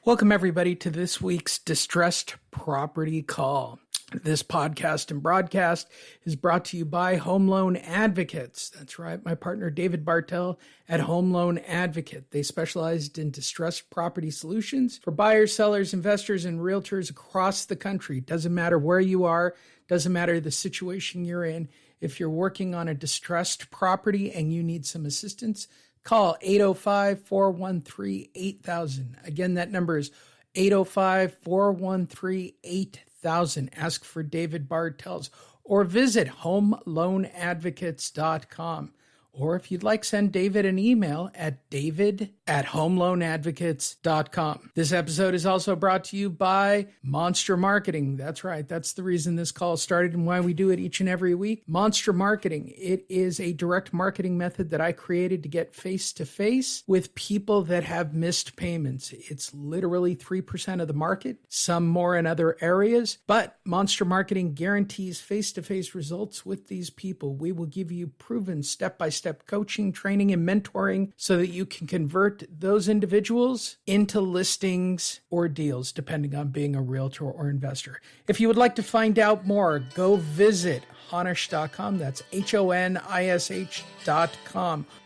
Welcome, everybody, to this week's Distressed Property Call. This podcast and broadcast is brought to you by HomeLoanAdvocates. That's right, my partner David Bartel at HomeLoanAdvocate. They specialized in distressed property solutions for buyers, sellers, investors, and realtors across the country. Doesn't matter where you are, doesn't matter the situation you're in. If you're working on a distressed property and you need some assistance, call 805-413-8000. Again, that number is 805-413-8000. Ask for David Bartels or visit HomeLoanAdvocates.com. Or if you'd like, send David an email at david@HomeLoanAdvocates.com. This episode is also brought to you by Monster Marketing. That's right. That's the reason this call started and why we do it each and every week. Monster Marketing. It is a direct marketing method that I created to get face-to-face with people that have missed payments. It's literally 3% of the market, some more in other areas, but Monster Marketing guarantees face-to-face results with these people. We will give you proven step-by-step coaching, training, and mentoring so that you can convert those individuals into listings or deals, depending on being a realtor or investor. If you would like to find out more, go visit honish.com. That's HONISH.com.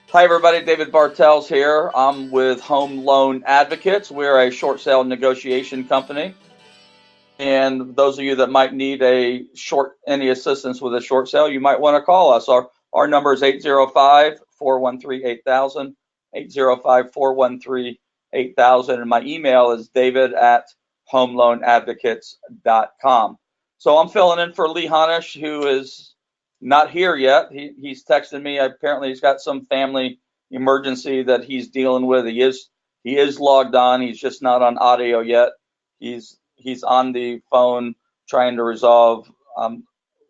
Hi, everybody. David Bartels here. I'm with Home Loan Advocates. We're a short sale negotiation company. And those of you that might need any assistance with a short sale, you might want to call us. Our number is 805-413-8000, 805-413-8000, and my email is david@homeloanadvocates.com. So I'm filling in for Lee Honish, who is not here yet. He's texted me. Apparently he's got some family emergency that he's dealing with. He is logged on. He's just not on audio yet. He's on the phone trying to resolve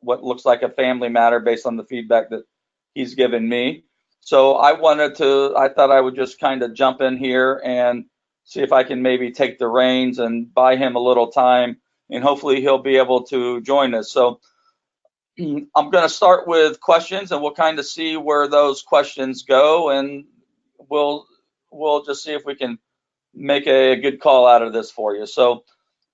what looks like a family matter based on the feedback that he's given me. So I thought I would just kind of jump in here and see if I can maybe take the reins and buy him a little time, and hopefully he'll be able to join us. So I'm going to start with questions, and we'll kind of see where those questions go, and we'll just see if we can make a good call out of this for you. So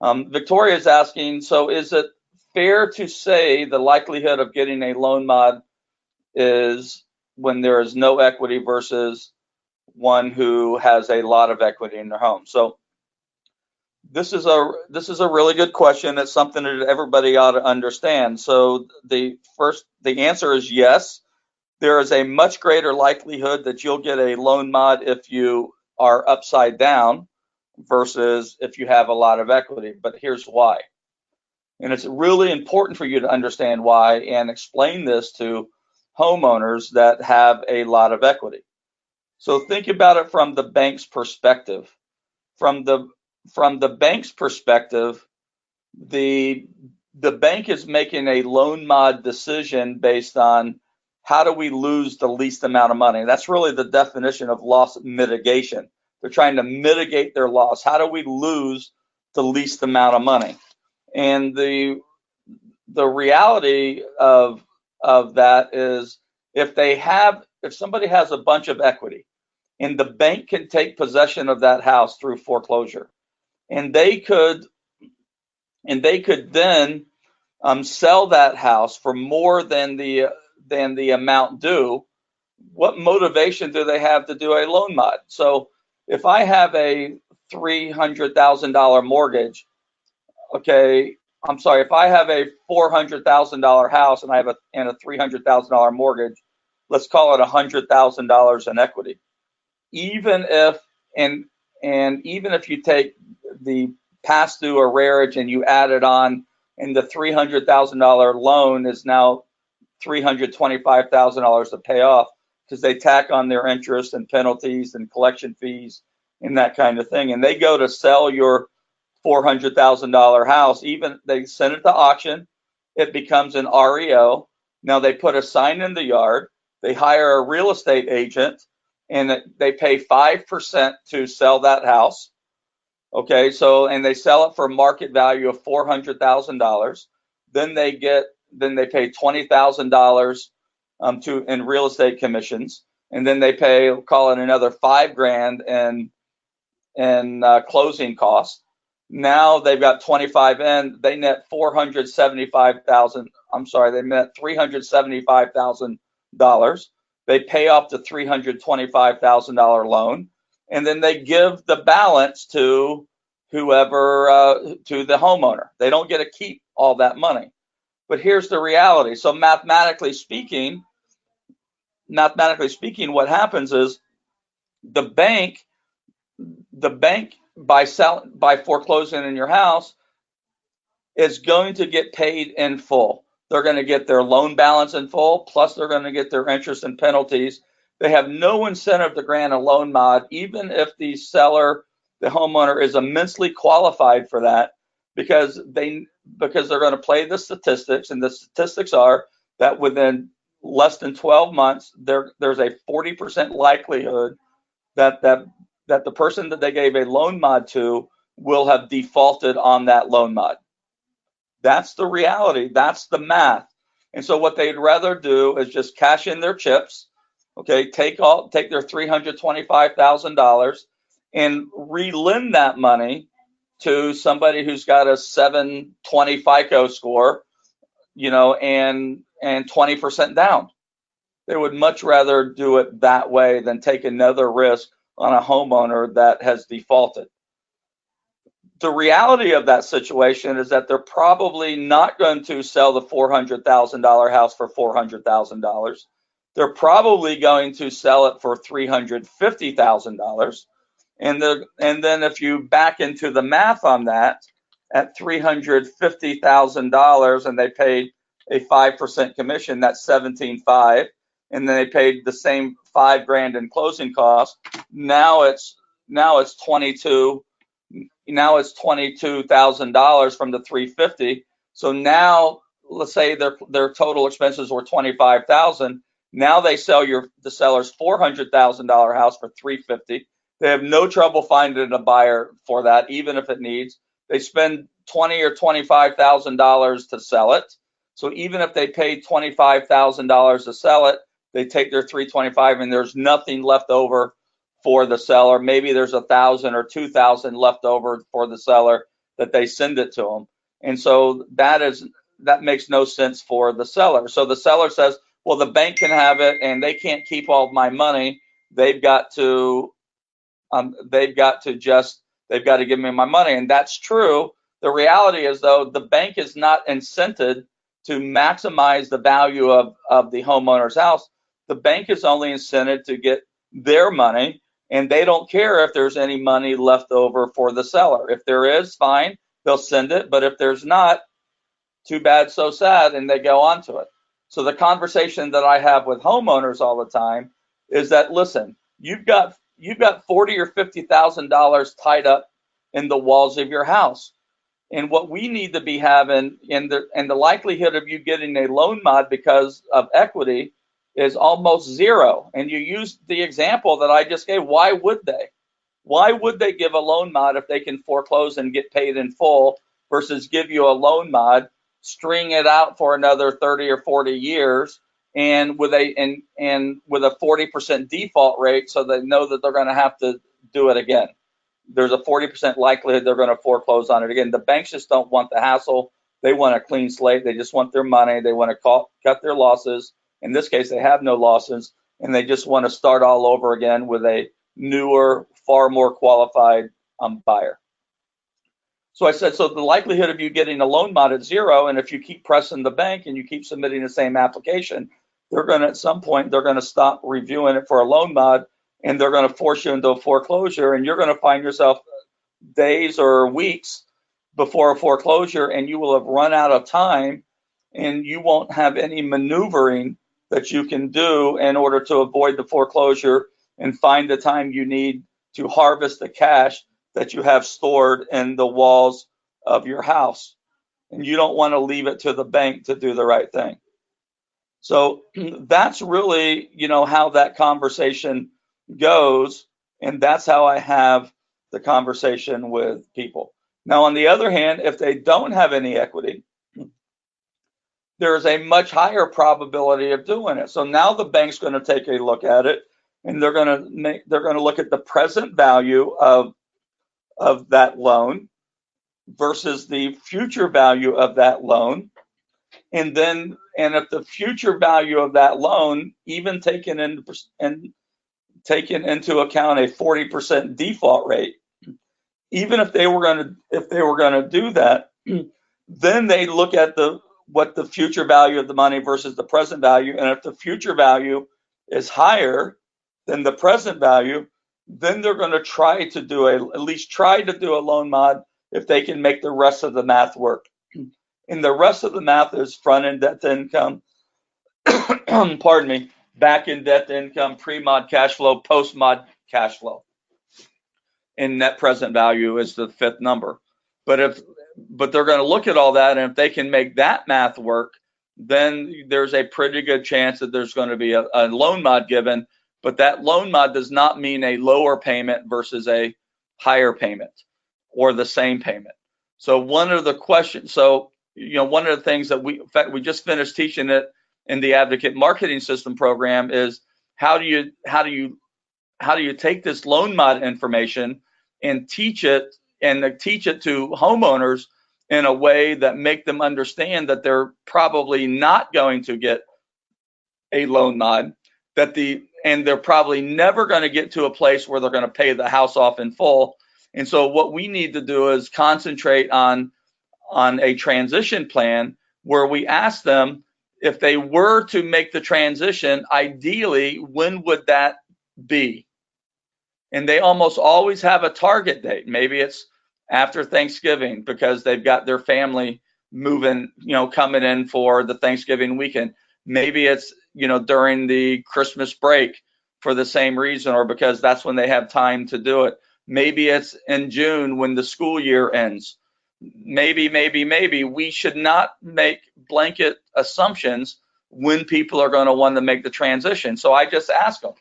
Victoria is asking, so is it fair to say the likelihood of getting a loan mod is when there is no equity versus one who has a lot of equity in their home? So this is a really good question. It's something that everybody ought to understand. So the answer is yes. There is a much greater likelihood that you'll get a loan mod if you are upside down versus if you have a lot of equity. But here's why. And it's really important for you to understand why and explain this to homeowners that have a lot of equity. So think about it from the bank's perspective. From the bank's perspective, the bank is making a loan mod decision based on how do we lose the least amount of money. That's really the definition of loss mitigation. They're trying to mitigate their loss. How do we lose the least amount of money? And the reality of that is if somebody has a bunch of equity and the bank can take possession of that house through foreclosure, and they could then sell that house for more than the amount due, what motivation do they have to do a loan mod? So if I have a $300,000 mortgage, if I have a $400,000 house and I have a $300,000 mortgage, let's call it $100,000 in equity. Even if you take the past due arrearage and you add it on, and the $300,000 loan is now $325,000 to pay off because they tack on their interest and penalties and collection fees and that kind of thing, and they go to sell your $400,000 house, even they send it to auction, it becomes an REO. Now they put a sign in the yard, they hire a real estate agent, and they pay 5% to sell that house. Okay, so, and they sell it for a market value of $400,000. Then they pay $20,000 in real estate commissions, and then they pay, call it another $5,000 closing costs. Now they've got 25 in. They net 475,000. I'm sorry, they net $375,000. They pay off the $325,000 loan, and then they give the balance to whoever, to the homeowner. They don't get to keep all that money. But here's the reality. So mathematically speaking, what happens is the bank by foreclosing in your house is going to get paid in full. They're going to get their loan balance in full, plus they're going to get their interest and penalties. They have no incentive to grant a loan mod, even if the seller, the homeowner, is immensely qualified for that, because they're going to play the statistics, and the statistics are that within less than 12 months, there's a 40% likelihood that the person that they gave a loan mod to will have defaulted on that loan mod. That's the reality. That's the math. And so what they'd rather do is just cash in their chips, okay, take their $325,000 and re-lend that money to somebody who's got a 720 FICO score, and 20% down. They would much rather do it that way than take another risk on a homeowner that has defaulted. The reality of that situation is that they're probably not going to sell the $400,000 house for $400,000. They're probably going to sell it for $350,000. And then if you back into the math on that, at $350,000, and they paid a 5% commission, that's $17,500, and then they paid the same $5,000 in closing costs. Now it's $22,000 from the $350,000. So now let's say their total expenses were $25,000. Now they sell the seller's $400,000 house for $350,000. They have no trouble finding a buyer for that, even if it needs. They spend $20,000 or $25,000 to sell it. So even if they paid $25,000 to sell it, they take their $325,000 and there's nothing left over for the seller. Maybe there's $1,000 or $2,000 left over for the seller that they send it to them. And so that makes no sense for the seller. So the seller says, well, the bank can have it and they can't keep all of my money. They've got to give me my money. And that's true. The reality is, though, the bank is not incented to maximize the value of the homeowner's house. The bank is only incented to get their money, and they don't care if there's any money left over for the seller. If there is, fine, they'll send it. But if there's not, too bad, so sad, and they go on to it. So the conversation that I have with homeowners all the time is that, listen, you've got $40,000 or $50,000 tied up in the walls of your house. And what we need to be having, and the likelihood of you getting a loan mod because of equity is almost zero. And you used the example that I just gave. Why would they? Why would they give a loan mod if they can foreclose and get paid in full versus give you a loan mod, string it out for another 30 or 40 years, and with a 40% default rate, so they know that they're going to have to do it again. There's a 40% likelihood they're going to foreclose on it again. The banks just don't want the hassle. They want a clean slate. They just want their money. They want to cut their losses. In this case, they have no losses, and they just want to start all over again with a newer, far more qualified buyer. So I said, so the likelihood of you getting a loan mod is zero, and if you keep pressing the bank and you keep submitting the same application, at some point, they're going to stop reviewing it for a loan mod, and they're going to force you into a foreclosure, and you're going to find yourself days or weeks before a foreclosure, and you will have run out of time, and you won't have any maneuvering that you can do in order to avoid the foreclosure and find the time you need to harvest the cash that you have stored in the walls of your house. And you don't want to leave it to the bank to do the right thing. So that's really, how that conversation goes. And that's how I have the conversation with people. Now, on the other hand, if they don't have any equity, there's a much higher probability of doing it. So now the bank's going to take a look at it, and they're going to look at the present value of of that loan versus the future value of that loan. And if the future value of that loan, even taken into account a 40% default rate, even if they were going to do that, then they look at what the future value of the money versus the present value, and if the future value is higher than the present value, then they're going to at least try to do a loan mod if they can make the rest of the math work. And the rest of the math is front end debt to income, pardon me, back end debt to income, pre-mod cash flow, post-mod cash flow. And net present value is the fifth number. But they're going to look at all that, and if they can make that math work, then there's a pretty good chance that there's going to be a loan mod given. But that loan mod does not mean a lower payment versus a higher payment or the same payment. So one of the things that we just finished teaching it in the Advocate Marketing System program is how do you take this loan mod information and teach it to homeowners in a way that make them understand that they're probably not going to get a loan mod, and they're probably never going to get to a place where they're going to pay the house off in full. And so what we need to do is concentrate on a transition plan where we ask them, if they were to make the transition, ideally, when would that be? And they almost always have a target date. Maybe it's after Thanksgiving because they've got their family moving, coming in for the Thanksgiving weekend. Maybe it's, during the Christmas break for the same reason, or because that's when they have time to do it. Maybe it's in June when the school year ends. Maybe we should not make blanket assumptions when people are going to want to make the transition. So I just ask them.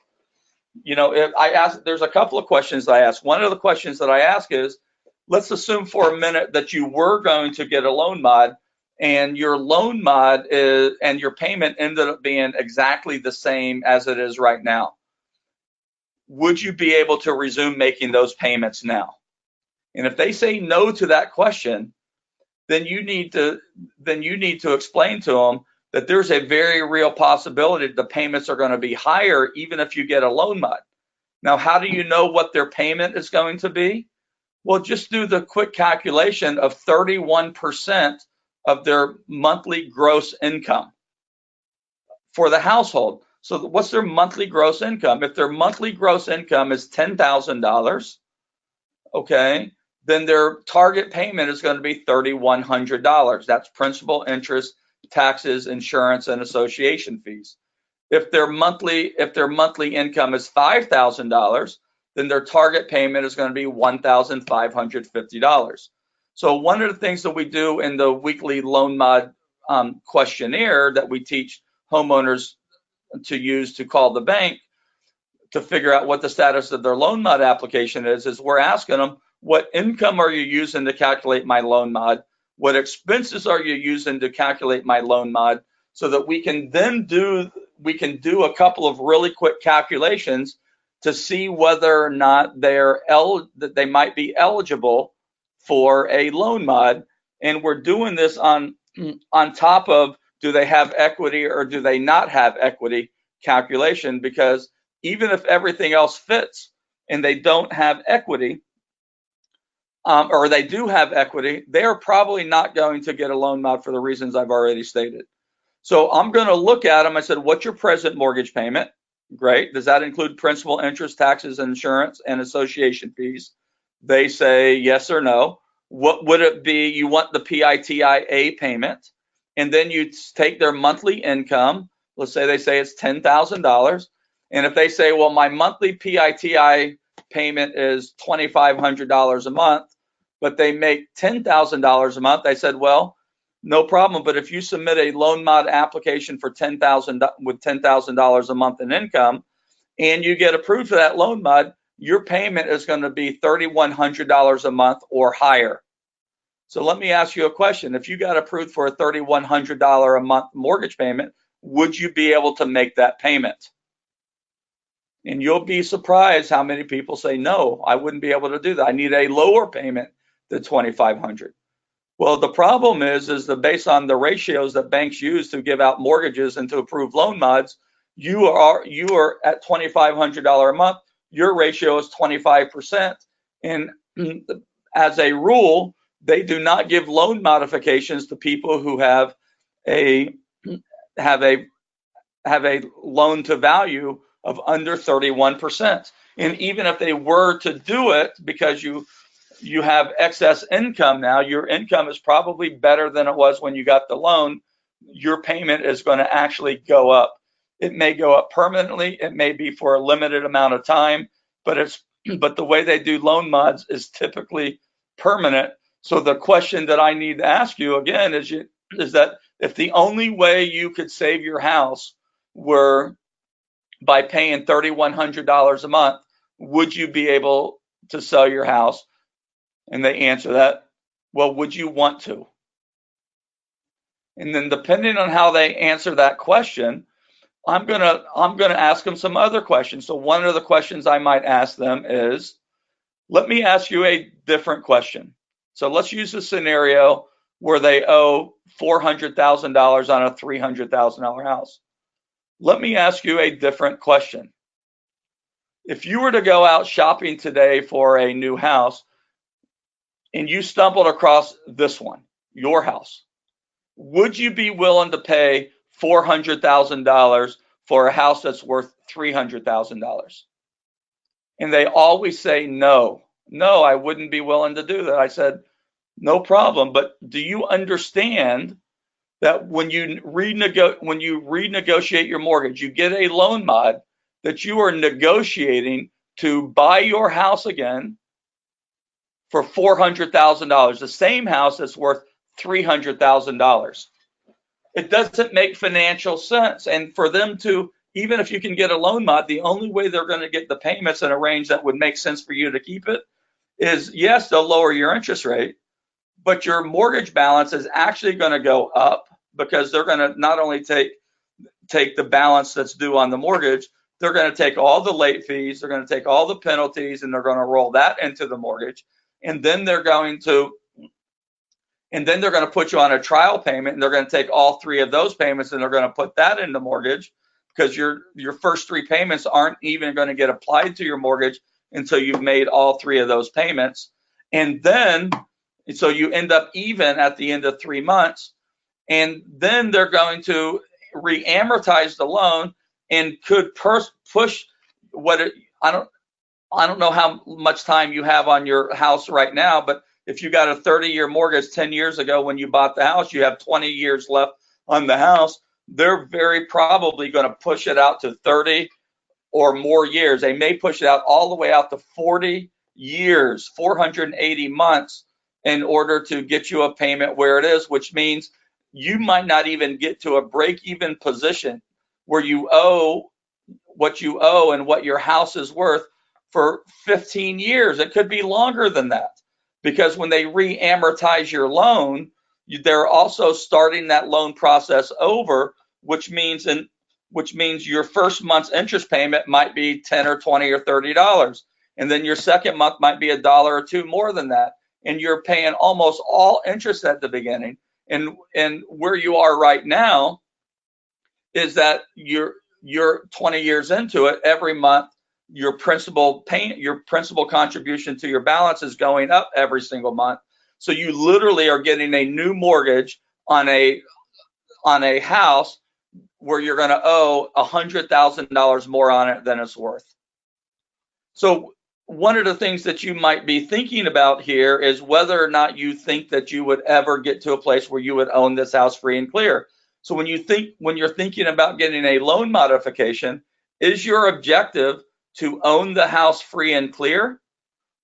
There's a couple of questions I ask. One of the questions that I ask is, let's assume for a minute that you were going to get a loan mod, and your loan mod and your payment ended up being exactly the same as it is right now. Would you be able to resume making those payments now? And if they say no to that question, then you need to explain to them that there's a very real possibility that the payments are going to be higher even if you get a loan mod. Now, how do you know what their payment is going to be? Well, just do the quick calculation of 31% of their monthly gross income for the household. So what's their monthly gross income? If their monthly gross income is $10,000, okay, then their target payment is going to be $3,100. That's principal, interest, taxes, insurance, and association fees. If their monthly income is $5,000, then their target payment is going to be $1,550. So one of the things that we do in the weekly loan mod questionnaire that we teach homeowners to use to call the bank to figure out what the status of their loan mod application is we're asking them, what income are you using to calculate my loan mod? What expenses are you using to calculate my loan mod? So that we can do a couple of really quick calculations to see whether or not that they might be eligible for a loan mod. And we're doing this on top of, do they have equity or do they not have equity calculation? Because even if everything else fits and they don't have equity, or they do have equity, they are probably not going to get a loan mod for the reasons I've already stated. So I'm going to look at them. I said, what's your present mortgage payment? Great. Does that include principal, interest, taxes, insurance, and association fees? They say yes or no. What would it be? You want the PITIA payment, and then you take their monthly income. Let's say they say it's $10,000. And if they say, well, my monthly PITI payment is $2,500 a month, but they make $10,000 a month, I said, well, no problem. But if you submit a loan mod application for $10,000 with $10,000 a month in income, and you get approved for that loan mod, your payment is going to be $3,100 a month or higher. So let me ask you a question. If you got approved for a $3,100 a month mortgage payment, would you be able to make that payment? And you'll be surprised how many people say, no, I wouldn't be able to do that. I need a lower payment than $2,500. Well, the problem is that based on the ratios that banks use to give out mortgages and to approve loan mods, you are at $2,500 a month. Your ratio is 25%. And as a rule, they do not give loan modifications to people who have a loan to value of under 31%. And even if they were to do it because you have excess income now, your income is probably better than it was when you got the loan, your payment is going to actually go up. It may go up permanently, it may be for a limited amount of time, but the way they do loan mods is typically permanent. So the question that I need to ask you again is that if the only way you could save your house were by paying $3,100 a month, would you be able to sell your house? And they answer that, well, would you want to? And then depending on how they answer that question, I'm gonna ask them some other questions. So one of the questions I might ask them is, let me ask you a different question. So let's use a scenario where they owe $400,000 on a $300,000 house. Let me ask you a different question. If you were to go out shopping today for a new house and you stumbled across this one, your house, would you be willing to pay $400,000 for a house that's worth $300,000? And they always say no. No, I wouldn't be willing to do that. I said, no problem. But do you understand that when you renegotiate your mortgage, you get a loan mod, that you are negotiating to buy your house again for $400,000, the same house that's worth $300,000. It doesn't make financial sense. And for them to, even if you can get a loan mod, the only way they're going to get the payments in a range that would make sense for you to keep it is, yes, they'll lower your interest rate, but your mortgage balance is actually going to go up because they're going to not only take the balance that's due on the mortgage, they're going to take all the late fees, they're going to take all the penalties, and they're going to roll that into the mortgage. And then they're going to put you on a trial payment, and they're going to take all three of those payments and they're going to put that in the mortgage, because your first three payments aren't even going to get applied to your mortgage until you've made all three of those payments. And then, so you end up even at the end of 3 months, and then they're going to re-amortize the loan and could push I don't know how much time you have on your house right now, but if you got a 30-year mortgage 10 years ago when you bought the house, you have 20 years left on the house. They're very probably going to push it out to 30 or more years. They may push it out all the way out to 40 years, 480 months, in order to get you a payment where it is, which means you might not even get to a break-even position where you owe what you owe and what your house is worth for 15 years. It could be longer than that, because when they re-amortize your loan, they're also starting that loan process over, which means your first month's interest payment might be $10 or $20 or $30, and then your second month might be $1 or $2 more than that, and you're paying almost all interest at the beginning. And where you are right now is that you're 20 years into it. Every month, your principal contribution to your balance is going up every single month. So you literally are getting a new mortgage on a house where you're going to owe $100,000 more on it than it's worth. So one of the things that you might be thinking about here is whether or not you think that you would ever get to a place where you would own this house free and clear. So when you're thinking about getting a loan modification, is your objective to own the house free and clear?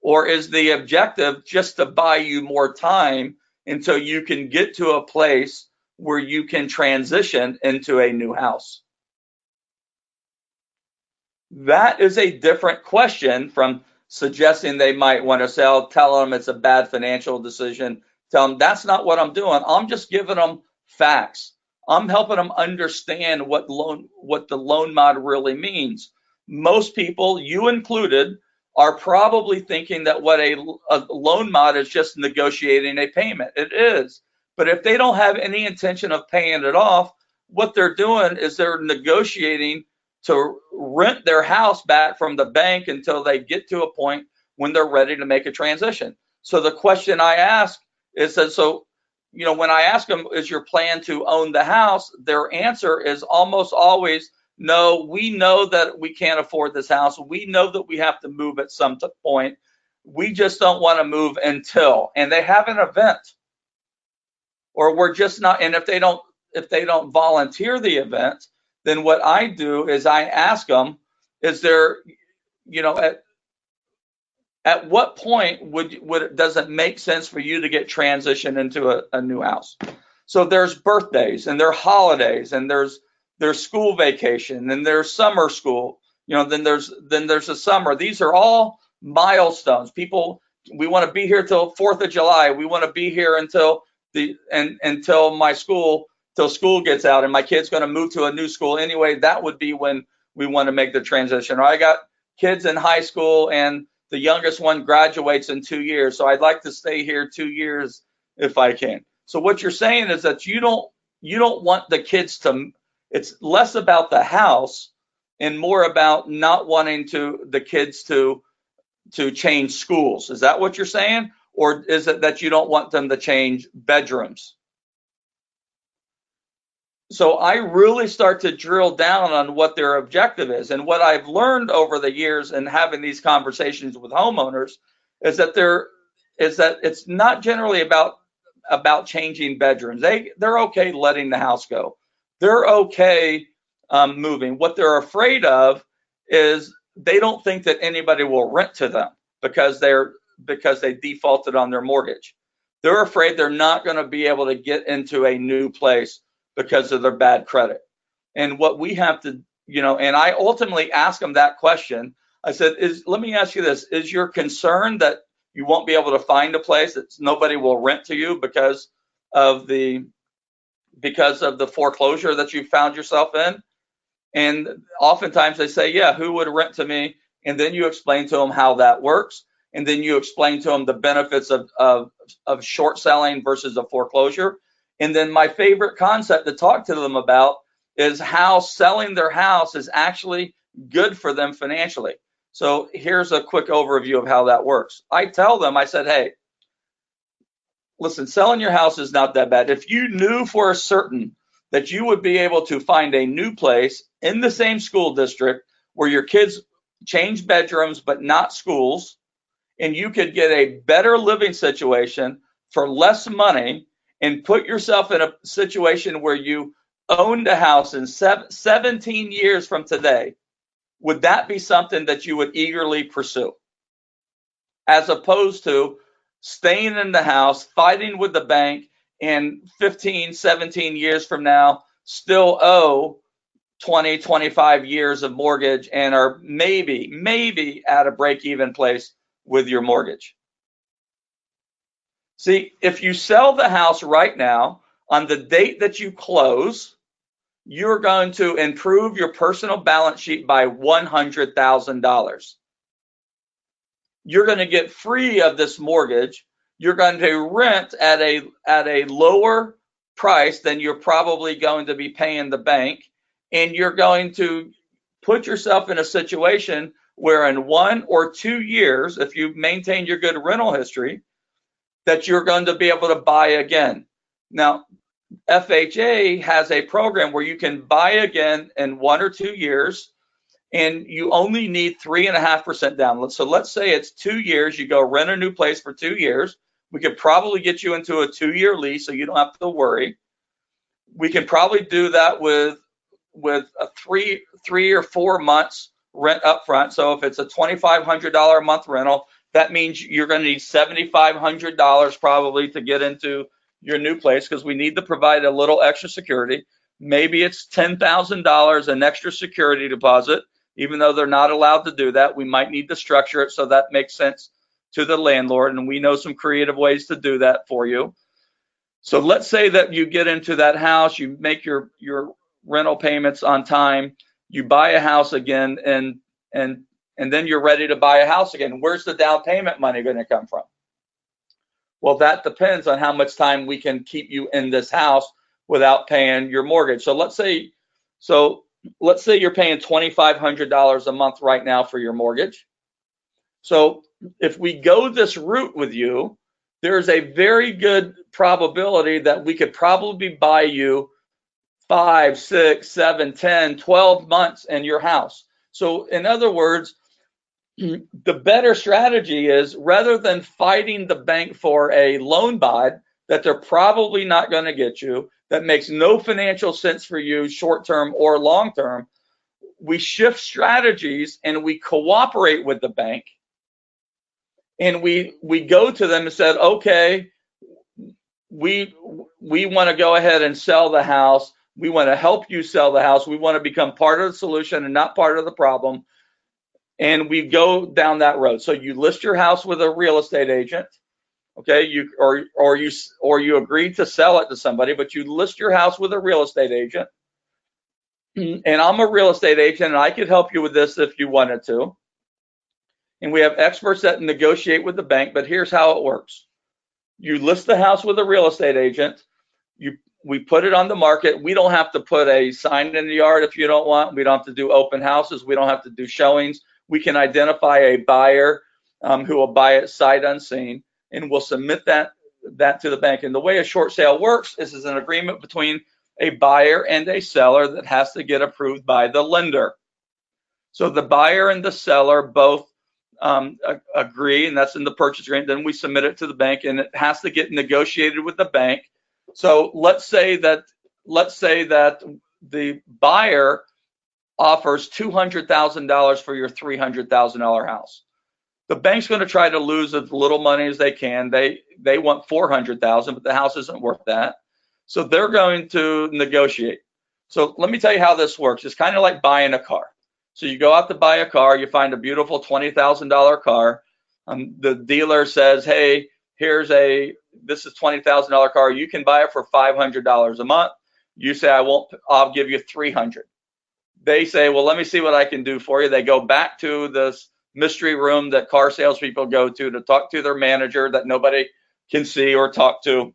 Or is the objective just to buy you more time until you can get to a place where you can transition into a new house? That is a different question from suggesting they might want to sell, tell them it's a bad financial decision, tell them that's not what I'm doing. I'm just giving them facts. I'm helping them understand what the loan mod really means. most people, you included, are probably thinking that what a loan mod is just negotiating a payment. It is. But if they don't have any intention of paying it off, what they're doing is they're negotiating to rent their house back from the bank until they get to a point when they're ready to make a transition. So the question I ask is that, so, when I ask them, is your plan to own the house? Their answer is almost always, no, we know that we can't afford this house. We know that we have to move at some point. We just don't want to move until, and they have an event, or we're just not. And if they don't volunteer the event, then what I do is I ask them, is there, at what point does it make sense for you to get transitioned into a new house? So there's birthdays and there are holidays and there's school vacation and there's summer school. Then there's a summer. These are all milestones. People, we want to be here till 4th of July. We want to be here until school gets out, and my kid's going to move to a new school anyway. That would be when we want to make the transition. Or I got kids in high school and the youngest one graduates in 2 years. So I'd like to stay here 2 years if I can. So what you're saying is that you don't want the kids to, it's less about the house and more about not wanting the kids to change schools. Is that what you're saying? Or is it that you don't want them to change bedrooms? So I really start to drill down on what their objective is. And what I've learned over the years in having these conversations with homeowners is that it's not generally about changing bedrooms. They're okay letting the house go. They're okay moving. What they're afraid of is they don't think that anybody will rent to them because they defaulted on their mortgage. They're afraid they're not going to be able to get into a new place because of their bad credit. And what we have to, and I ultimately ask them that question. I said, let me ask you this. Is your concern that you won't be able to find a place that nobody will rent to you because of the foreclosure that you found yourself in? And oftentimes they say, yeah, who would rent to me? And then you explain to them how that works. And then you explain to them the benefits of short selling versus a foreclosure. And then my favorite concept to talk to them about is how selling their house is actually good for them financially. So here's a quick overview of how that works. I tell them, I said, hey, listen, selling your house is not that bad. If you knew for a certain that you would be able to find a new place in the same school district where your kids change bedrooms but not schools, and you could get a better living situation for less money and put yourself in a situation where you owned a house in 17 years from today, would that be something that you would eagerly pursue? As opposed to staying in the house, fighting with the bank, and 15, 17 years from now, still owe 20, 25 years of mortgage and are maybe at a break-even place with your mortgage. See, if you sell the house right now, on the date that you close, you're going to improve your personal balance sheet by $100,000. You're going to get free of this mortgage. You're going to rent at a lower price than you're probably going to be paying the bank. And you're going to put yourself in a situation where in 1 or 2 years, if you maintain your good rental history, that you're going to be able to buy again. Now, FHA has a program where you can buy again in 1 or 2 years, and you only need 3.5% down. So let's say it's 2 years. You go rent a new place for 2 years. We could probably get you into a 2-year lease, so you don't have to worry. We can probably do that with a 3 or 4 months rent up front. So if it's a $2,500 a month rental, that means you're going to need $7,500 probably to get into your new place, because we need to provide a little extra security. Maybe it's $10,000 an extra security deposit, even though they're not allowed to do that. We might need to structure it so that makes sense to the landlord, and we know some creative ways to do that for you. So let's say that you get into that house, you make your rental payments on time, you buy a house again and then you're ready to buy a house again. Where's the down payment money going to come from? Well, that depends on how much time we can keep you in this house without paying your mortgage. So let's say you're paying $2,500 a month right now for your mortgage. So if we go this route with you, there's a very good probability that we could probably buy you 5, 6, 7, 10, 12 months in your house. So in other words, the better strategy is, rather than fighting the bank for a loan bod that they're probably not going to get you, that makes no financial sense for you short term or long term, we shift strategies and we cooperate with the bank. And we go to them and said, okay, we want to go ahead and sell the house. We want to help you sell the house. We want to become part of the solution and not part of the problem. And we go down that road. So you list your house with a real estate agent, okay? You agree to sell it to somebody, but you list your house with a real estate agent. And I'm a real estate agent, and I could help you with this if you wanted to. And we have experts that negotiate with the bank, but here's how it works. You list the house with a real estate agent. We put it on the market. We don't have to put a sign in the yard if you don't want. We don't have to do open houses. We don't have to do showings. We can identify a buyer who will buy it sight unseen, and we'll submit that to the bank. And the way a short sale works is an agreement between a buyer and a seller that has to get approved by the lender. So the buyer and the seller both agree, and that's in the purchase agreement. Then we submit it to the bank, and it has to get negotiated with the bank. So let's say that the buyer offers $200,000 for your $300,000 house. The bank's going to try to lose as little money as they can. They want $400,000, but the house isn't worth that. So they're going to negotiate. So let me tell you how this works. It's kind of like buying a car. So you go out to buy a car, you find a beautiful $20,000 car. The dealer says, hey, this is $20,000 car. You can buy it for $500 a month. You say, I'll give you $300. They say, well, let me see what I can do for you. They go back to this mystery room that car salespeople go to talk to their manager that nobody can see or talk to.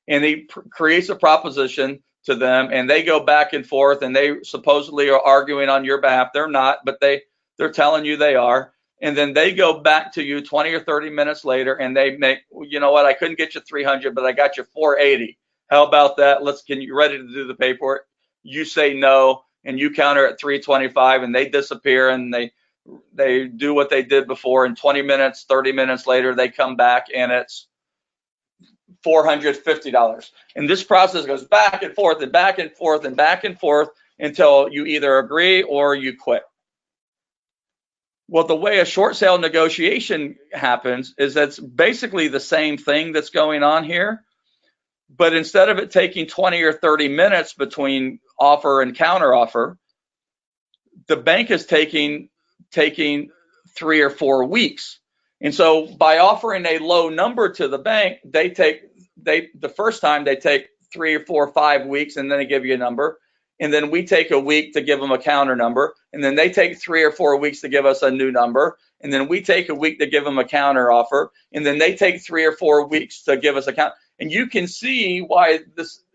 And he creates a proposition to them, and they go back and forth, and they supposedly are arguing on your behalf. They're not, but they're telling you they are. And then they go back to you 20 or 30 minutes later, and they make, you know what, I couldn't get you 300, but I got you 480. How about that? Can you ready to do the paperwork? You say no, and you counter at 325, and they disappear, and they do what they did before. And 20 minutes, 30 minutes later, they come back, and it's $450. And this process goes back and forth and back and forth and back and forth until you either agree or you quit. Well, the way a short sale negotiation happens is that's basically the same thing that's going on here. But instead of it taking 20 or 30 minutes between offer and counter offer, the bank is taking 3 or 4 weeks. And so by offering a low number to the bank, the first time they take 3 or 4 or 5 weeks, and then they give you a number. And then we take a week to give them a counter number. And then they take 3 or 4 weeks to give us a new number. And then we take a week to give them a counter offer. And then they take 3 or 4 weeks to give us a counter. And you can see why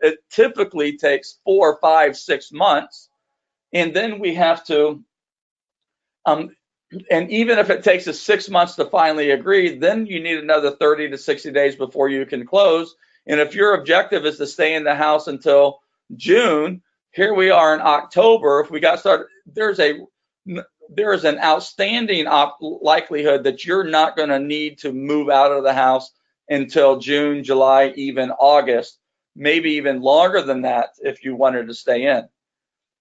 it typically takes 4, 5, 6 months. And then we have to, and even if it takes us 6 months to finally agree, then you need another 30 to 60 days before you can close. And if your objective is to stay in the house until June, here we are in October. If we got started, there is an outstanding likelihood that you're not going to need to move out of the house until June, July, even August, maybe even longer than that if you wanted to stay in.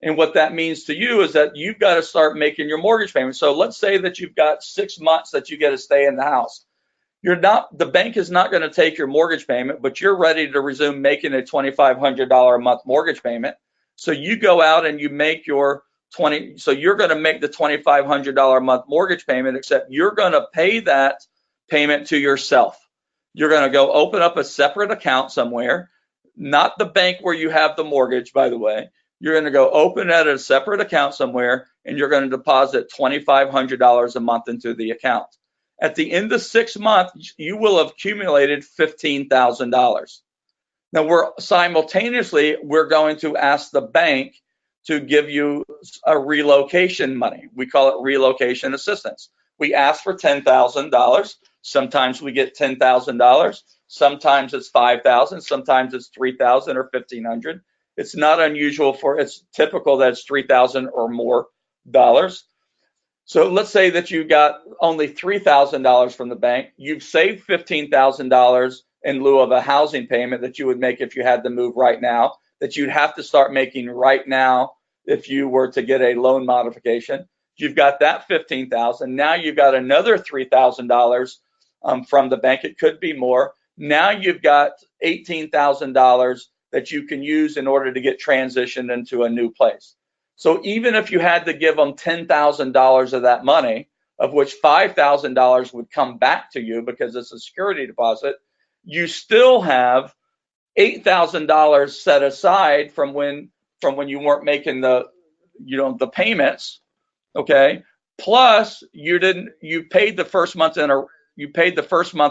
And what that means to you is that you've got to start making your mortgage payment. So let's say that you've got 6 months that you get to stay in the house. The bank is not going to take your mortgage payment, but you're ready to resume making a $2,500 a month mortgage payment. So you go out and you make so you're going to make the $2,500 a month mortgage payment, except you're going to pay that payment to yourself. You're going to go open up a separate account somewhere, not the bank where you have the mortgage, by the way. you're going to go open at a separate account somewhere, and you're going to deposit $2,500 a month into the account. At the end of 6 months, you will have accumulated $15,000. Now, we're going to ask the bank to give you a relocation money. We call it relocation assistance. We ask for $10,000. Sometimes we get $10,000. Sometimes it's $5,000. Sometimes it's $3,000 or $1,500. It's not unusual it's typical that it's $3,000 or more dollars. So let's say that you got only $3,000 from the bank. You've saved $15,000 in lieu of a housing payment that you would make if you had to move right now, that you'd have to start making right now if you were to get a loan modification. You've got that $15,000. Now you've got another $3,000 from the bank. It could be more. Now you've got $18,000 that you can use in order to get transitioned into a new place. So even if you had to give them $10,000 of that money, of which $5,000 would come back to you because it's a security deposit, you still have $8,000 set aside from when you weren't making the payments, okay? Plus you paid the first month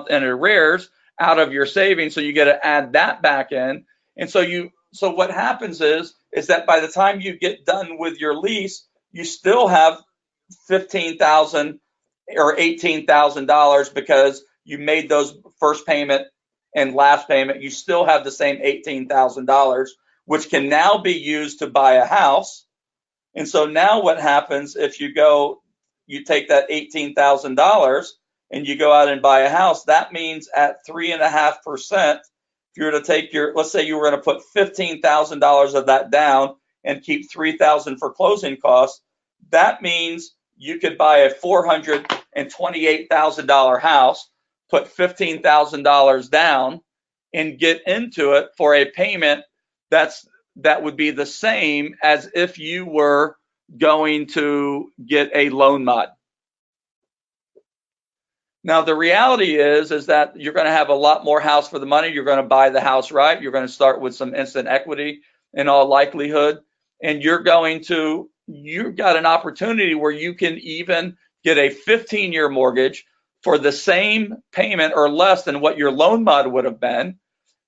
in arrears out of your savings, so you got to add that back in. And so what happens is that by the time you get done with your lease, you still have $15,000 or $18,000 because you made those first payment and last payment. You still have the same $18,000, which can now be used to buy a house. And so now what happens if you take that $18,000 and you go out and buy a house? That means at 3.5%, if you were to take let's say you were going to put $15,000 of that down and keep $3,000 for closing costs, that means you could buy a $428,000 house, put $15,000 down, and get into it for a payment that would be the same as if you were going to get a loan mod. Now, the reality is that you're going to have a lot more house for the money. You're going to buy the house right. You're going to start with some instant equity in all likelihood. And you've got an opportunity where you can even get a 15-year mortgage for the same payment or less than what your loan mod would have been.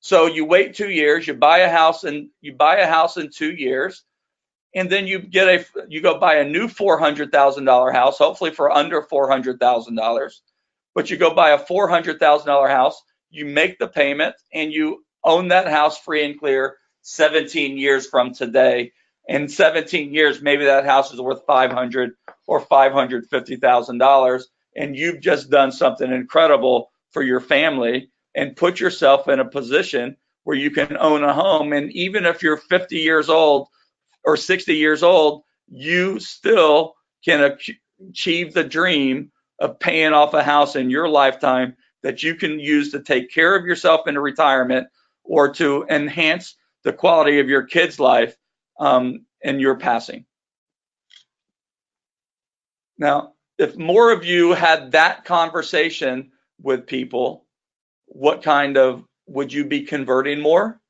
So you wait 2 years, you buy a house in 2 years, and then you go buy a new $400,000 house, hopefully for under $400,000. But you go buy a $400,000 house, you make the payment, and you own that house free and clear 17 years from today. In 17 years, maybe that house is worth $500,000 or $550,000, and you've just done something incredible for your family and put yourself in a position where you can own a home. And even if you're 50 years old or 60 years old, you still can achieve the dream of paying off a house in your lifetime that you can use to take care of yourself into retirement or to enhance the quality of your kid's life in your passing. Now, if more of you had that conversation with people, would you be converting more?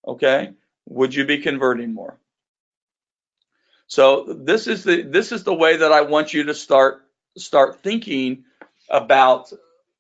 Okay, would you be converting more? So this is the way that I want you to start thinking about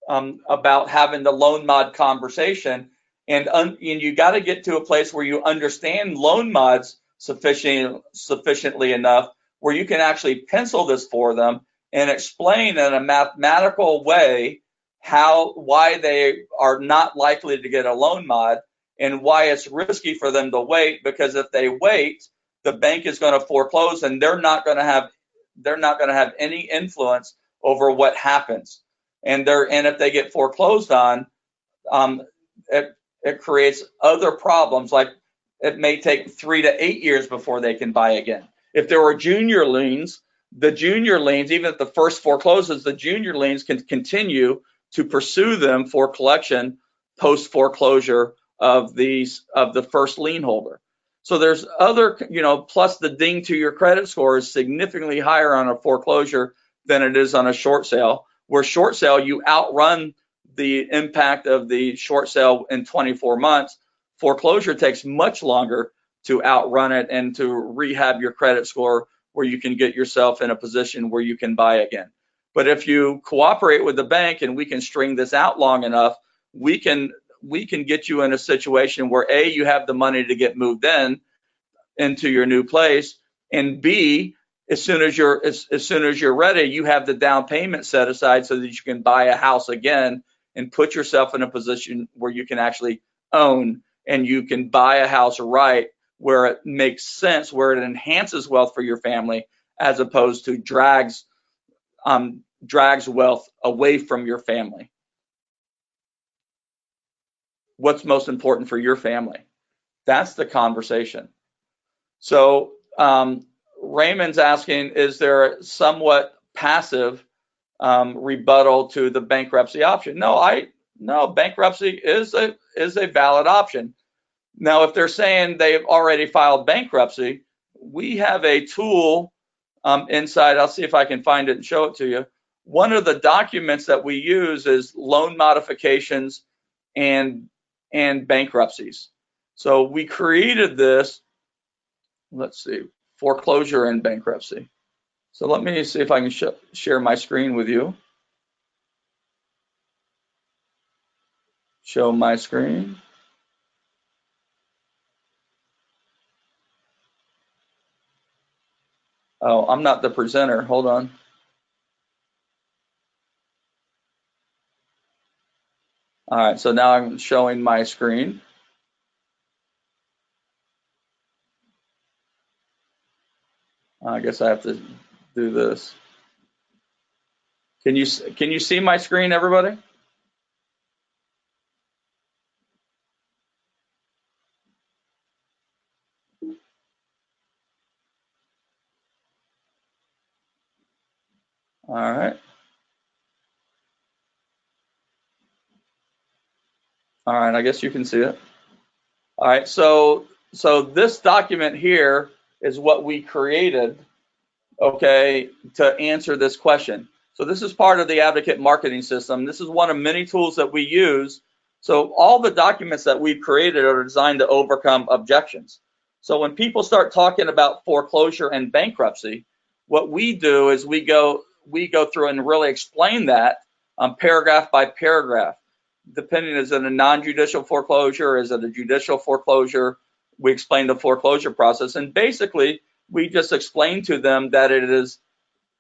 having the loan mod conversation, and you got to get to a place where you understand loan mods sufficiently enough where you can actually pencil this for them and explain in a mathematical way why they are not likely to get a loan mod and why it's risky for them to wait, because if they wait, the bank is going to foreclose and they're not going to have any influence over what happens. And if they get foreclosed on, it creates other problems, like it may take 3 to 8 years before they can buy again. If there were junior liens, even if the first forecloses, the junior liens can continue to pursue them for collection post foreclosure of the first lien holder. So there's other, plus the ding to your credit score is significantly higher on a foreclosure than it is on a short sale. Where short sale, you outrun the impact of the short sale in 24 months. Foreclosure takes much longer to outrun it and to rehab your credit score where you can get yourself in a position where you can buy again. But if you cooperate with the bank and we can string this out long enough, we can get you in a situation where A, you have the money to get moved into your new place, and B, as soon as you're ready, you have the down payment set aside so that you can buy a house again and put yourself in a position where you can actually own and you can buy a house right where it makes sense, where it enhances wealth for your family as opposed to drags wealth away from your family. What's most important for your family? That's the conversation. So Raymond's asking, is there a somewhat passive rebuttal to the bankruptcy option? No, bankruptcy is a valid option. Now, if they're saying they've already filed bankruptcy, we have a tool inside. I'll see if I can find it and show it to you. One of the documents that we use is loan modifications and bankruptcies. So we created this. Let's see, foreclosure and bankruptcy. So let me see if I can share my screen with you. Show my screen. Oh, I'm not the presenter. Hold on. All right, so now I'm showing my screen. I guess I have to do this. Can you see my screen, everybody? All right. All right, I guess you can see it. All right, so this document here is what we created, okay, to answer this question. So this is part of the Advocate marketing system. This is one of many tools that we use. So all the documents that we've created are designed to overcome objections. So when people start talking about foreclosure and bankruptcy, what we do is we go through and really explain that paragraph by paragraph. Depending, is it a non-judicial foreclosure? Is it a judicial foreclosure? We explain the foreclosure process. And basically, we just explain to them that it is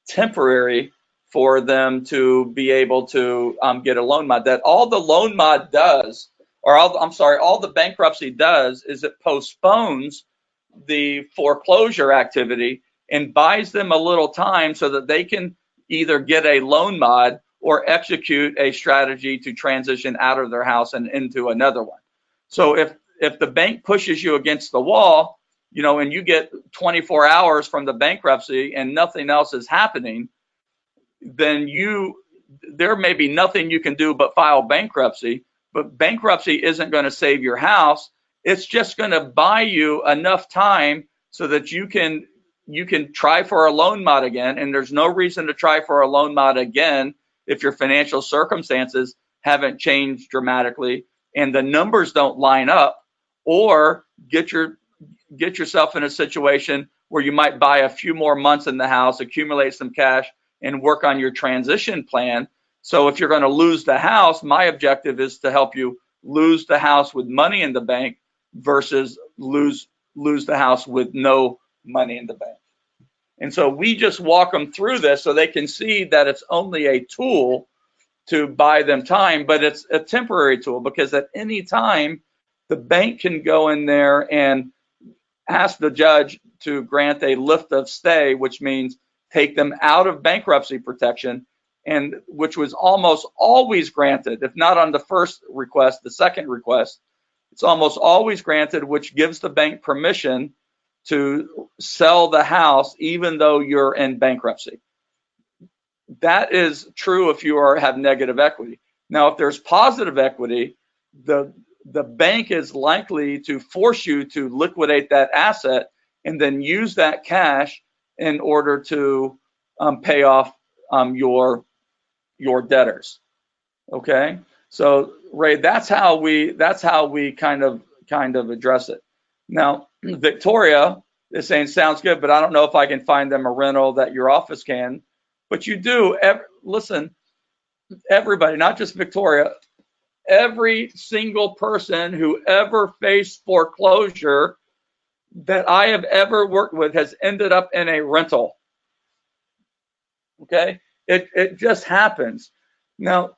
temporary for them to be able to get a loan mod. That all the loan mod does, or all the bankruptcy does is it postpones the foreclosure activity and buys them a little time so that they can either get a loan mod or execute a strategy to transition out of their house and into another one. So if the bank pushes you against the wall, and you get 24 hours from the bankruptcy and nothing else is happening, then there may be nothing you can do but file bankruptcy, but bankruptcy isn't going to save your house. It's just going to buy you enough time so that you can try for a loan mod again. And there's no reason to try for a loan mod again if your financial circumstances haven't changed dramatically and the numbers don't line up, or get yourself in a situation where you might buy a few more months in the house, accumulate some cash, and work on your transition plan. So if you're going to lose the house, my objective is to help you lose the house with money in the bank versus lose the house with no money in the bank. And so we just walk them through this so they can see that it's only a tool to buy them time, but it's a temporary tool, because at any time the bank can go in there and ask the judge to grant a lift of stay, which means take them out of bankruptcy protection, and which was almost always granted. If not on the first request, the second request, it's almost always granted, which gives the bank permission to sell the house even though you're in bankruptcy. That is true if you have negative equity. Now, if there's positive equity, the bank is likely to force you to liquidate that asset and then use that cash in order to pay off your debtors. Okay, so Ray, that's how we kind of address it. Now, Victoria is saying, sounds good, but I don't know if I can find them a rental that your office can. But you do. Listen, everybody, not just Victoria, every single person who ever faced foreclosure that I have ever worked with has ended up in a rental. Okay? It just happens. Now,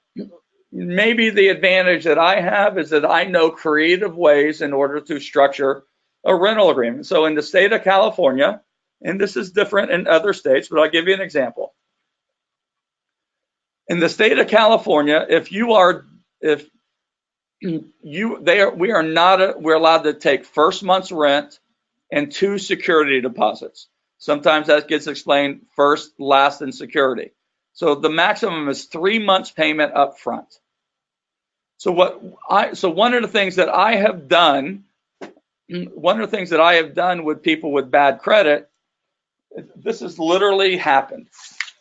maybe the advantage that I have is that I know creative ways in order to structure a rental agreement. So in the state of California, and this is different in other states, but I'll give you an example. In the state of California, we're allowed to take first month's rent and 2 security deposits. Sometimes that gets explained first, last, and security. So the maximum is 3 months payment up front. So one of the things that I have done with people with bad credit, this has literally happened.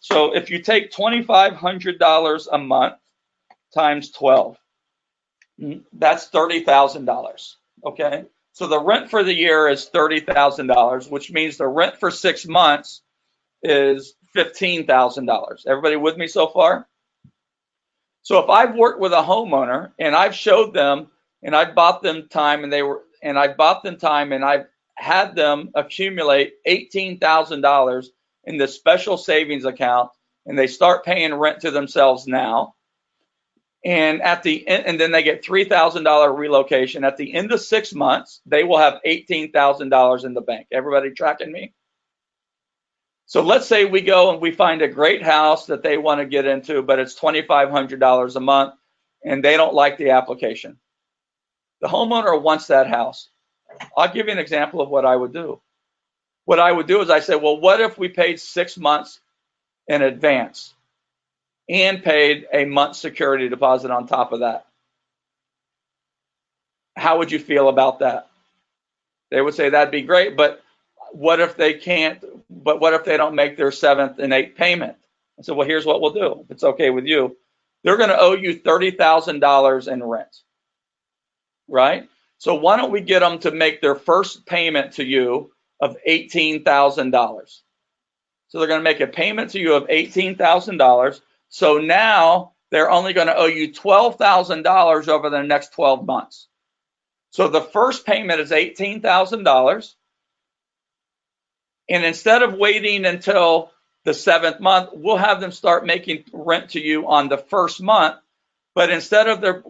So if you take $2,500 a month times 12, that's $30,000. Okay. So the rent for the year is $30,000, which means the rent for 6 months is $15,000. Everybody with me so far? So if I've worked with a homeowner and I've showed them and I bought them time and I've had them accumulate $18,000 in this special savings account, and they start paying rent to themselves now, and at the end, and then they get $3,000 relocation. At the end of 6 months, they will have $18,000 in the bank. Everybody tracking me? So let's say we go and we find a great house that they want to get into, but it's $2,500 a month, and they don't like the application. The homeowner wants that house. I'll give you an example of what I would do. What I would do is I say, well, what if we paid 6 months in advance and paid a month's security deposit on top of that? How would you feel about that? They would say that'd be great, but what if they can't? But what if they don't make their 7th and 8th payment? I said, well, here's what we'll do. If it's okay with you, they're going to owe you $30,000 in rent, right? So why don't we get them to make their first payment to you of $18,000? So they're going to make a payment to you of $18,000. So now they're only going to owe you $12,000 over the next 12 months. So the first payment is $18,000. And instead of waiting until the 7th month, we'll have them start making rent to you on the first month. But instead of their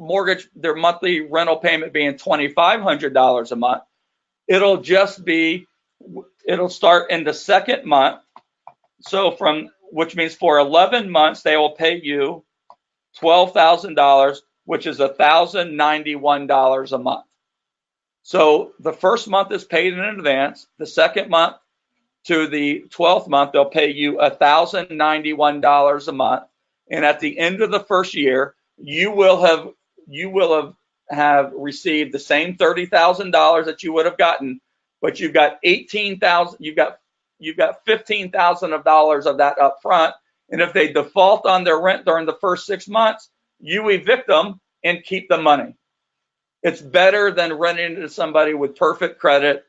monthly rental payment being $2,500 a month, it'll start in the 2nd month. So which means for 11 months, they will pay you $12,000, which is $1,091 a month. So the first month is paid in advance. The 2nd month to the 12th month, they'll pay you $1,091 a month. And at the end of the first year, you will have received the same $30,000 that you would have gotten, but you've got $18,000. You've got $15,000 of that up front. And if they default on their rent during the first 6 months, you evict them and keep the money. It's better than renting to somebody with perfect credit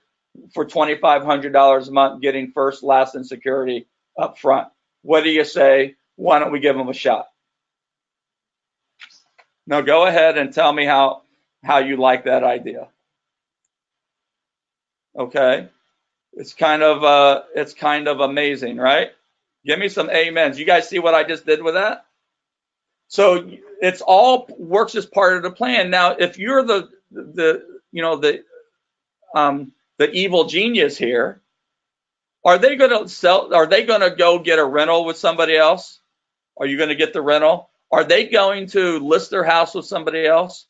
for $2,500 a month, getting first, last, and security up front. What do you say? Why don't we give them a shot? Now go ahead and tell me how you like that idea. Okay. It's kind of amazing, right? Give me some amens. You guys see what I just did with that? So it's all works as part of the plan. Now, if you're the evil genius here, are they going to go get a rental with somebody else? Are you going to get the rental? Are they going to list their house with somebody else?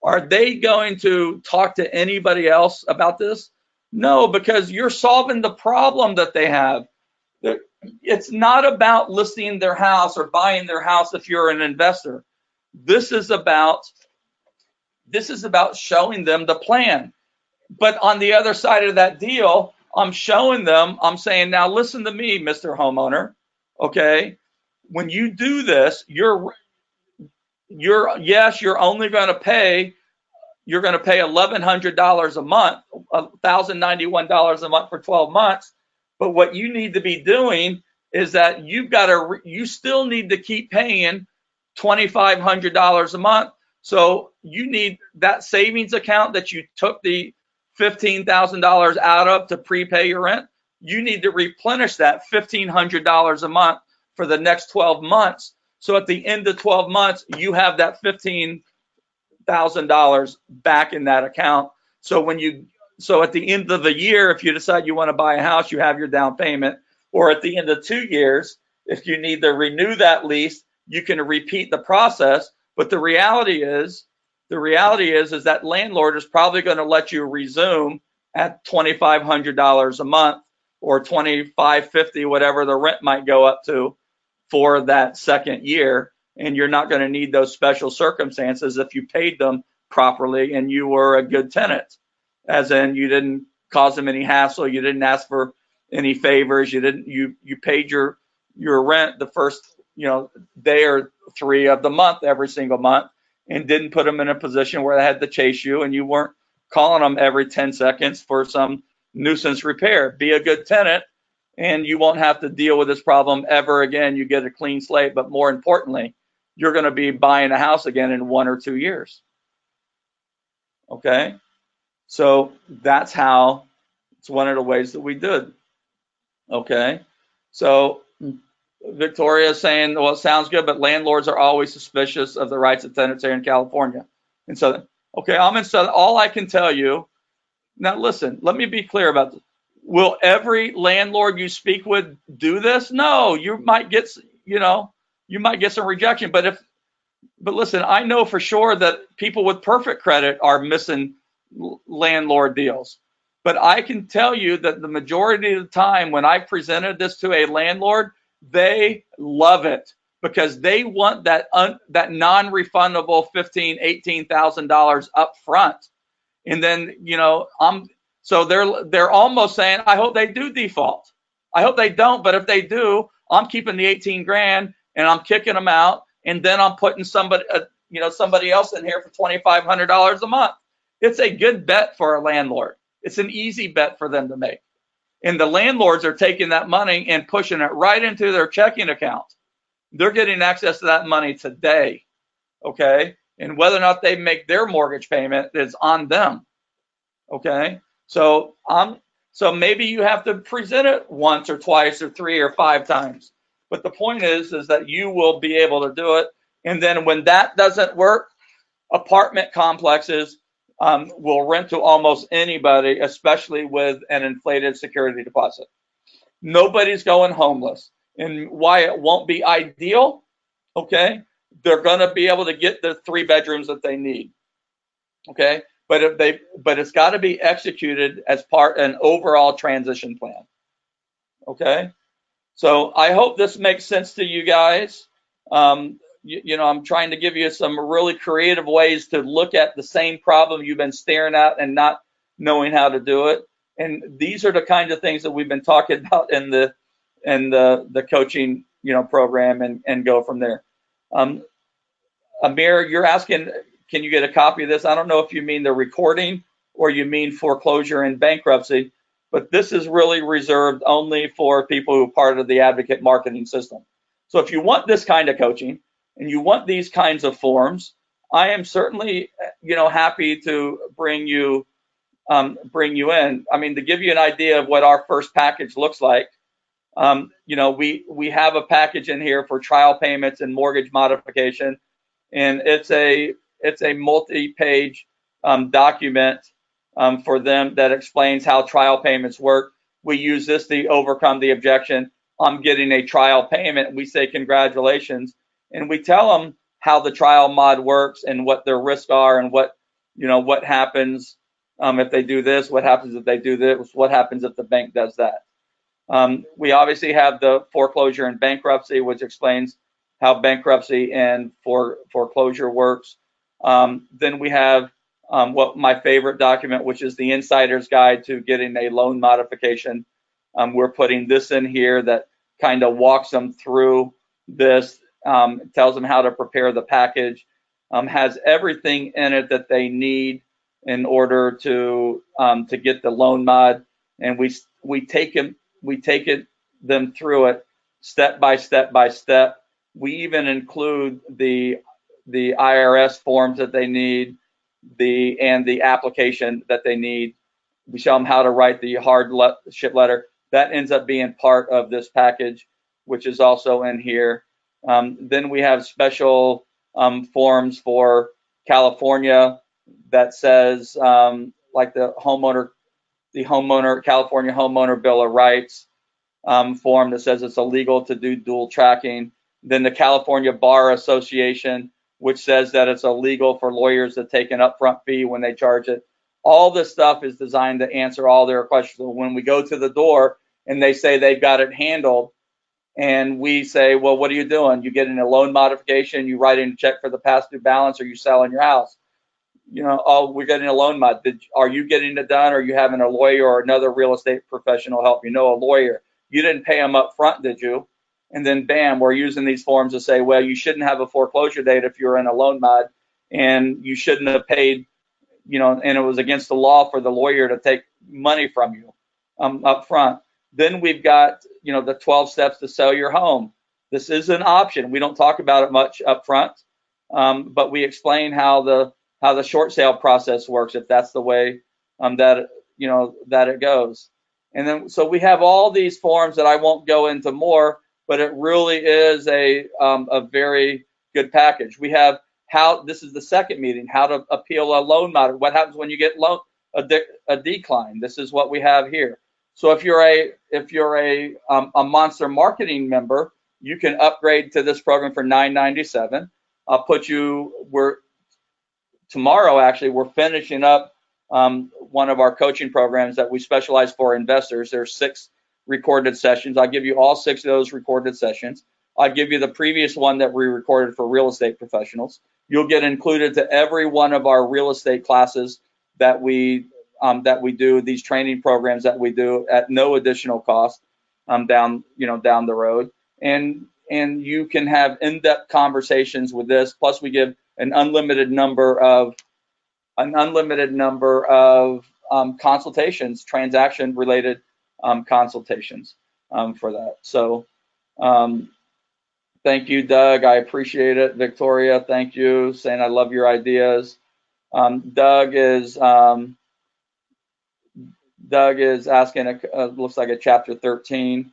Are they going to talk to anybody else about this? No, because you're solving the problem that they have. It's not about listing their house or buying their house if you're an investor. This is about showing them the plan. But on the other side of that deal, I'm saying, now listen to me, Mr. Homeowner. Okay. When you do this, you're only going to pay you're going to pay $1,100 a month, $1,091 a month for 12 months. But what you need to be doing is that you still need to keep paying $2,500 a month. So you need that savings account that you took the $15,000 out of to prepay your rent. You need to replenish that $1,500 a month for the next 12 months. So at the end of 12 months, you have that $15,000 back in that account. So at the end of the year, if you decide you want to buy a house, you have your down payment. Or at the end of 2 years, if you need to renew that lease, you can repeat the process. But the reality is that landlord is probably going to let you resume at $2,500 a month or $2,550, whatever the rent might go up to for that second year. And you're not going to need those special circumstances if you paid them properly and you were a good tenant, as in you didn't cause them any hassle, you didn't ask for any favors, you paid your rent the first day or 3 of the month every single month, and didn't put them in a position where they had to chase you, and you weren't calling them every 10 seconds for some nuisance repair. Be a good tenant, and you won't have to deal with this problem ever again. You get a clean slate, but more importantly, you're going to be buying a house again in 1 or 2 years. Okay, so it's one of the ways that we did. Okay, so Victoria is saying, well, it sounds good, but landlords are always suspicious of the rights of tenants here in California. And so, okay, I'm in Southern. All I can tell you, now listen, let me be clear about this. Will every landlord you speak with do this? No, you might get some rejection. But listen, I know for sure that people with perfect credit are missing landlord deals. But I can tell you that the majority of the time when I presented this to a landlord, they love it because they want that non-refundable $15,000, $18,000 up front. And then, so they're almost saying, I hope they do default. I hope they don't, but if they do, I'm keeping the 18 grand and I'm kicking them out, and then I'm putting somebody else in here for $2,500 a month. It's a good bet for a landlord. It's an easy bet for them to make. And the landlords are taking that money and pushing it right into their checking account. They're getting access to that money today. Okay. And whether or not they make their mortgage payment is on them. Okay. So maybe you have to present it once or twice or 3 or 5 times. But the point is that you will be able to do it. And then when that doesn't work, apartment complexes will rent to almost anybody, especially with an inflated security deposit. Nobody's going homeless. And why it won't be ideal, okay, they're going to be able to get the 3 bedrooms that they need, okay? But it's got to be executed as part of an overall transition plan, okay? So I hope this makes sense to you guys. I'm trying to give you some really creative ways to look at the same problem you've been staring at and not knowing how to do it. And these are the kinds of things that we've been talking about in the coaching, program, and go from there. Amir, you're asking, can you get a copy of this? I don't know if you mean the recording or you mean foreclosure and bankruptcy, but this is really reserved only for people who are part of the advocate marketing system. So if you want this kind of coaching and you want these kinds of forms, I am certainly, happy to bring you in. I mean, to give you an idea of what our first package looks like, we have a package in here for trial payments and mortgage modification, and it's a multi-page document for them that explains how trial payments work. We use this to overcome the objection. I'm getting a trial payment. We say congratulations, and we tell them how the trial mod works and what their risks are and what happens if they do this, what happens if they do this, what happens if the bank does that. We obviously have the foreclosure and bankruptcy, which explains how bankruptcy and foreclosure works. Then we have what my favorite document, which is the Insider's Guide to Getting a Loan Modification. We're putting this in here that kind of walks them through this, tells them how to prepare the package, has everything in it that they need in order to get the loan mod, and we take them through it step by step by step. We even include the IRS forms that they need, and the application that they need. We show them how to write the hard ship letter. That ends up being part of this package, which is also in here. Then we have special forms for California that says, like the California Homeowner Bill of Rights form that says it's illegal to do dual tracking. Then the California Bar Association, which says that it's illegal for lawyers to take an upfront fee when they charge it. All this stuff is designed to answer all their questions. So when we go to the door and they say they've got it handled, and we say, well, what are you doing? You getting a loan modification? You writing a check for the past due balance? Or you selling your house? Oh, we're getting a loan mod. Are you getting it done? Or are you having a lawyer or another real estate professional help? A lawyer. You didn't pay them up front, did you? And then bam, we're using these forms to say, well, you shouldn't have a foreclosure date if you're in a loan mod, and you shouldn't have paid, and it was against the law for the lawyer to take money from you up front. Then we've got, the 12 steps to sell your home. This is an option. We don't talk about it much up front, but we explain how the short sale process works, if that's the way that it goes. And then, so we have all these forms that I won't go into more, but it really is a very good package. We have this is the second meeting, how to appeal a loan mod. What happens when you get a decline? This is what we have here. So if you're a Monster Marketing member, you can upgrade to this program for $9.97. I'll put tomorrow, actually, we're finishing up one of our coaching programs that we specialize for investors. There's 6 recorded sessions. I'll give you all 6 of those recorded sessions. I'll give you the previous one that we recorded for real estate professionals. You'll get included to every one of our real estate classes that we do, these training programs that we do at no additional cost down the road. And you can have in-depth conversations with this. Plus, we give an unlimited number of consultations, transaction-related consultations for that. So thank you, Doug. I appreciate it. Victoria, thank you, saying I love your ideas. Doug is asking, looks like a Chapter 13.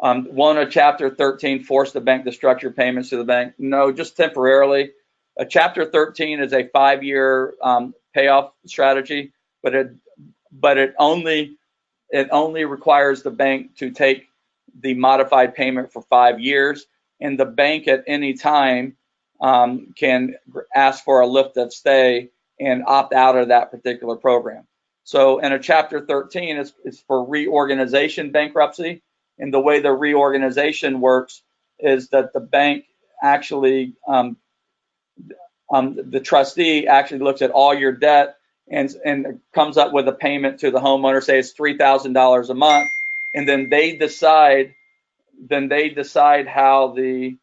Won't a Chapter 13 force the bank to structure payments to the bank? No, just temporarily. A Chapter 13 is a 5-year payoff strategy, but it only requires the bank to take the modified payment for 5 years, and the bank at any time can ask for a lift of stay and opt out of that particular program. So in a Chapter 13, it's for reorganization bankruptcy, and the way the reorganization works is that the bank actually the trustee actually looks at all your debt and comes up with a payment to the homeowner, say it's $3,000 a month, and then they decide how the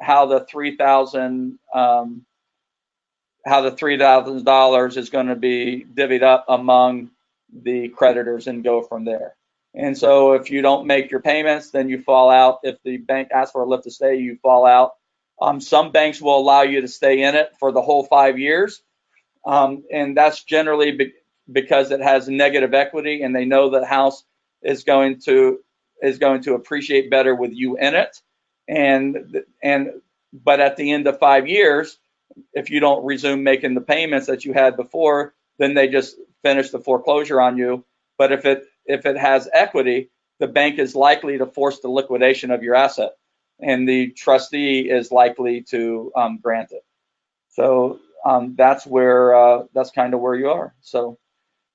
$3,000 is going to be divvied up among the creditors and go from there. And so if you don't make your payments, then you fall out. If the bank asks for a lift to stay, you fall out. Some banks will allow you to stay in it for the whole 5 years. And that's generally because it has negative equity, and they know that house is going to appreciate better with you in it. But at the end of 5 years, if you don't resume making the payments that you had before, then they just finish the foreclosure on you. But if it has equity, the bank is likely to force the liquidation of your asset, and the trustee is likely to grant it. So that's kind of where you are. So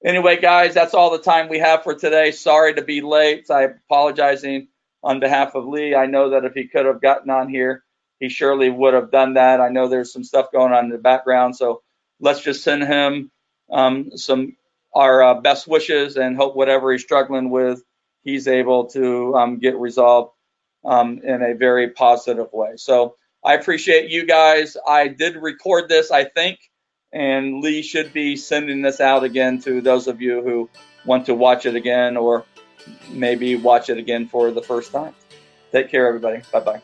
anyway, guys, that's all the time we have for today. Sorry to be late. I'm apologizing on behalf of Lee. I know that if he could have gotten on here, he surely would have done that. I know there's some stuff going on in the background, so let's just send him our best wishes and hope whatever he's struggling with, he's able to get resolved in a very positive way. So I appreciate you guys. I did record this, I think, And Lee should be sending this out again to those of you who want to watch it again or maybe watch it again for the first time. Take care, everybody. Bye-bye.